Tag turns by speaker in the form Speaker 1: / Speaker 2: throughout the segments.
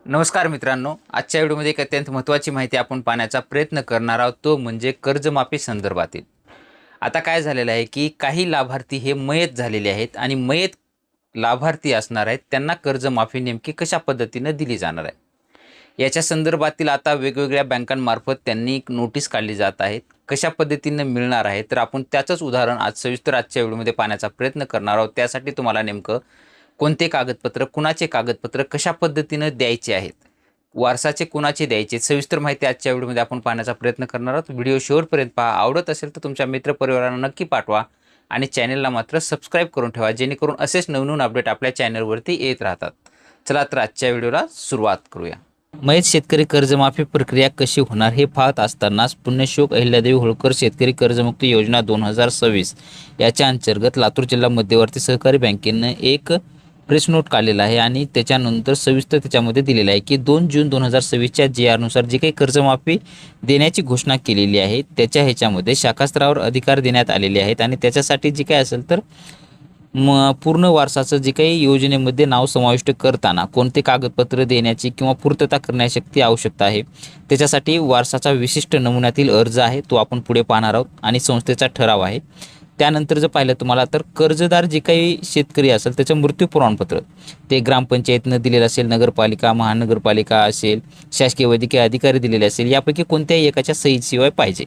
Speaker 1: नमस्कार मित्रांनो, आजच्या व्हिडिओमध्ये एक अत्यंत महत्त्वाची माहिती आपण पाहण्याचा प्रयत्न करणार आहोत, तो म्हणजे कर्जमाफी संदर्भातील। आता काय झालेलं आहे की काही लाभार्थी हे मयत झालेले आहेत आणि मयत लाभार्थी असणार आहेत, त्यांना कर्जमाफी नेमकी कशा पद्धतीनं दिली जाणार आहे याच्या संदर्भातील आता वेगवेगळ्या बँकांमार्फत त्यांनी एक नोटीस काढली जात आहे। कशा पद्धतीनं मिळणार आहे तर आपण त्याचंच उदाहरण आज सविस्तर आजच्या व्हिडिओमध्ये पाहण्याचा प्रयत्न करणार आहोत। त्यासाठी तुम्हाला नेमकं कोणते कागदपत्र, कुणाचे कागदपत्र कशा पद्धतीनं द्यायचे आहेत, वारसाचे कुणाचे द्यायचे, सविस्तर माहिती आजच्या व्हिडिओमध्ये आपण पाहण्याचा प्रयत्न करणार आहोत। व्हिडिओ शेवटपर्यंत पहा। आवडत असेल तर तुमच्या मित्रपरिवारांना नक्की पाठवा आणि चॅनलला मात्र सबस्क्राईब करून ठेवा, जेणेकरून असेच नवनवीन अपडेट आपल्या चॅनलवरती येत राहतात। चला तर आजच्या व्हिडिओला सुरुवात करूया। मयत शेतकरी कर्जमाफी प्रक्रिया कशी होणार हे पाहत असतानाच पुण्यश्लोक अहिल्यादेवी होळकर शेतकरी कर्जमुक्ती योजना 2026 याच्या अंतर्गत लातूर जिल्हा मध्यवर्ती सहकारी बँकेनं एक प्रेस नोट काढलेला आहे आणि त्याच्यानंतर सविस्तर त्याच्यामध्ये दिलेलं आहे की 2 जून 2026च्या JR नुसार जी काही कर्जमाफी देण्याची घोषणा केलेली आहे त्याच्या ह्याच्यामध्ये शाखास्तरावर अधिकार देण्यात आलेले आहेत आणि त्याच्यासाठी जे काही असेल तर पूर्ण वारसाचं जे काही योजनेमध्ये नाव समाविष्ट करताना कोणते कागदपत्र देण्याची किंवा पूर्तता करण्याची आवश्यकता आहे, त्याच्यासाठी वारसाचा विशिष्ट नमुन्यातील अर्ज आहे तो आपण पुढे पाहणार आहोत आणि संस्थेचा ठराव आहे। त्यानंतर जर पाहिलं तुम्हाला तर कर्जदार जे काही शेतकरी असेल त्याचं मृत्यू प्रमाणपत्र ते ग्रामपंचायतनं दिलेलं असेल, नगरपालिका, महानगरपालिका असेल, शासकीय वैद्यकीय अधिकारी दिलेले असेल, यापैकी कोणत्याही एकाच्या सहीशिवाय पाहिजे।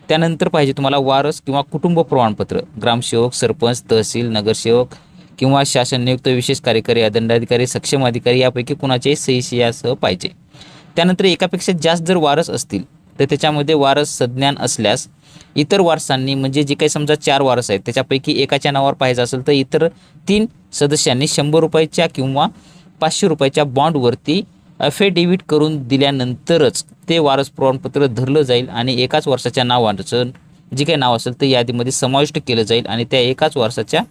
Speaker 1: त्यानंतर पाहिजे तुम्हाला वारस किंवा कुटुंब प्रमाणपत्र, ग्रामसेवक, सरपंच, तहसील, नगरसेवक किंवा शासन नियुक्त विशेष कार्यकारी, दंडाधिकारी, सक्षम अधिकारी यापैकी कुणाच्याही सहीशियासह पाहिजे। त्यानंतर एकापेक्षा जास्त जर वारस असतील तर त्याच्यामध्ये वारस सज्ञान असल्यास इतर वारसांनी, म्हणजे जे काही समजा 4 वारस आहेत त्याच्यापैकी एकाच्या नावावर पाहिजे असेल तर इतर 3 सदस्यांनी 100 रुपयाच्या किंवा 500 रुपयाच्या बॉन्डवरती ॲफिडेव्हिट करून दिल्यानंतरच ते वारस प्रमाणपत्र धरलं जाईल आणि एकाच वर्षाच्या नावाचं जे काही नाव असेल तर यादीमध्ये समाविष्ट केलं जाईल आणि त्या एकाच वर्षाच्या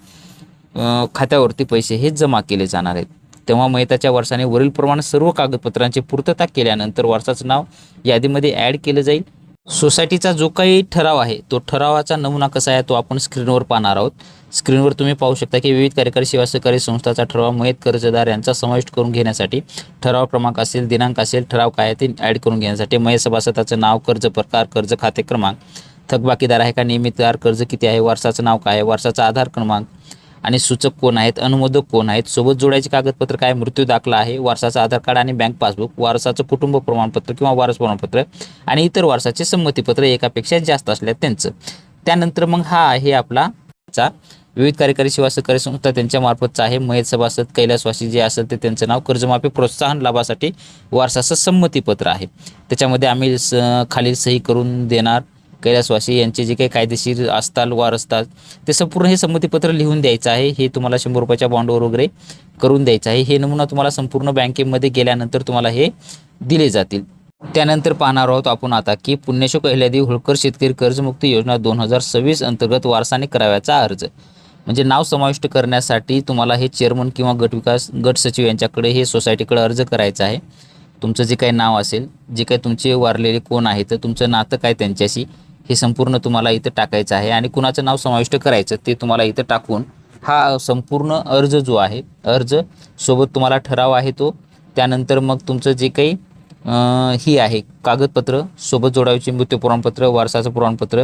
Speaker 1: खात्यावरती पैसे हे जमा केले जाणार आहेत। तेव्हा मयताच्या वारसाने वरीलप्रमाणे सर्व कागदपत्रांची पूर्तता केल्यानंतर वारसाचं नाव यादीमध्ये ॲड केलं जाईल। सोसायटीचा जो काही ठराव आहे तो ठरावाचा नमुना कसा आहे तो आपण स्क्रीनवर पाहणार आहोत। स्क्रीनवर तुम्ही पाहू शकता की विविध कार्यकारी सेवा सहकारी संस्थाचा ठराव मयत कर्जदार यांचा समाविष्ट करून घेण्यासाठी ठराव क्रमांक असेल, दिनांक असेल, ठराव काय ते ॲड करून घेण्यासाठी मयत सभासदाचं नाव, कर्ज प्रकार, कर्ज खाते क्रमांक, थकबाकीदार आहे का, नियमितदार, कर्ज किती आहे, वारसाचं नाव काय आहे, वारसाचा आधार क्रमांक आणि सूचक कोण आहेत, अनुमोदक कोण आहेत, सोबत जोडायचे कागदपत्र काय, मृत्यू दाखला आहे, वारसाचा आधार कार्ड आणि बँक पासबुक, वारसाचं कुटुंब प्रमाणपत्र किंवा वारस प्रमाणपत्र आणि इतर वारसाचे संमतीपत्र एकापेक्षा जास्त असल्यास त्यांचं। त्यानंतर मग हा आहे आपला विविध कार्यकारी सेवा सहकारी संस्था त्यांच्यामार्फतचा आहे। मयत सभासद कैलासवासी जे असेल ते त्यांचं नाव, कर्जमाफी प्रोत्साहन लाभासाठी वारसाचं संमतीपत्र आहे, त्याच्यामध्ये आम्ही खालील सही करून देणार कैलासवासी यांचे जे काही कायदेशीर असतात वारसतात ते संपूर्ण हे संमतीपत्र लिहून द्यायचं आहे। हे तुम्हाला 100 रुपयाच्या बॉन्डवर वगैरे करून द्यायचं आहे। हे नमुना तुम्हाला संपूर्ण बँकेमध्ये गेल्यानंतर तुम्हाला हे दिले जातील। त्यानंतर पाहणार आहोत आपण आता की पुण्यश्लोक अहिल्यादेवी होळकर शेतकरी कर्जमुक्ती योजना 2026 अंतर्गत वारसाने करावयाचा अर्ज, म्हणजे नाव समाविष्ट करण्यासाठी तुम्हाला हे चेअरमन किंवा गट सचिव यांच्याकडे हे सोसायटीकडे अर्ज करायचा आहे। तुमचं जे काही नाव असेल, जे काही तुमचे वारलेले कोण आहेत, तुमचं नातं काय त्यांच्याशी, हे संपूर्ण तुम्हाला इथं टाकायचं आहे आणि कुणाचं नाव समाविष्ट करायचं ते तुम्हाला इथं टाकून हा संपूर्ण अर्ज जो आहे, अर्ज सोबत तुम्हाला ठराव आहे तो, त्यानंतर मग तुमचं जे काही ही आहे कागदपत्र सोबत जोडायचे, मृत्यू प्रमाणपत्र, वारसाचं प्रमाणपत्र,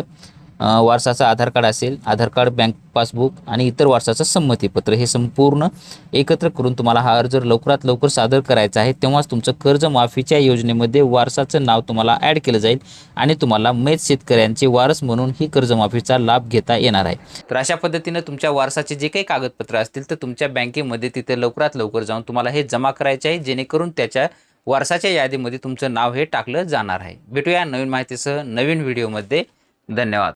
Speaker 1: वारसाचा आधार कार्ड असेल, आधार कार्ड, बँक पासबुक आणि इतर वारसाचं संमतीपत्र, हे संपूर्ण एकत्र करून तुम्हाला हा अर्ज लवकरात लवकर सादर करायचा आहे। तेव्हाच तुमचं कर्जमाफीच्या योजनेमध्ये वारसाचं नाव तुम्हाला ॲड केलं जाईल आणि तुम्हाला मयत शेतकऱ्यांचे वारस म्हणून ही कर्जमाफीचा लाभ घेता येणार आहे। तर अशा पद्धतीनं तुमच्या वारसाचे जे काही कागदपत्र असतील तर तुमच्या बँकेमध्ये तिथे लवकरात लवकर जाऊन तुम्हाला हे जमा करायचे आहे, जेणेकरून त्याच्या वारसाच्या यादीमध्ये तुमचं नाव हे टाकलं जाणार आहे। भेटूया नवीन माहितीसह नवीन व्हिडिओमध्ये। धन्यवाद।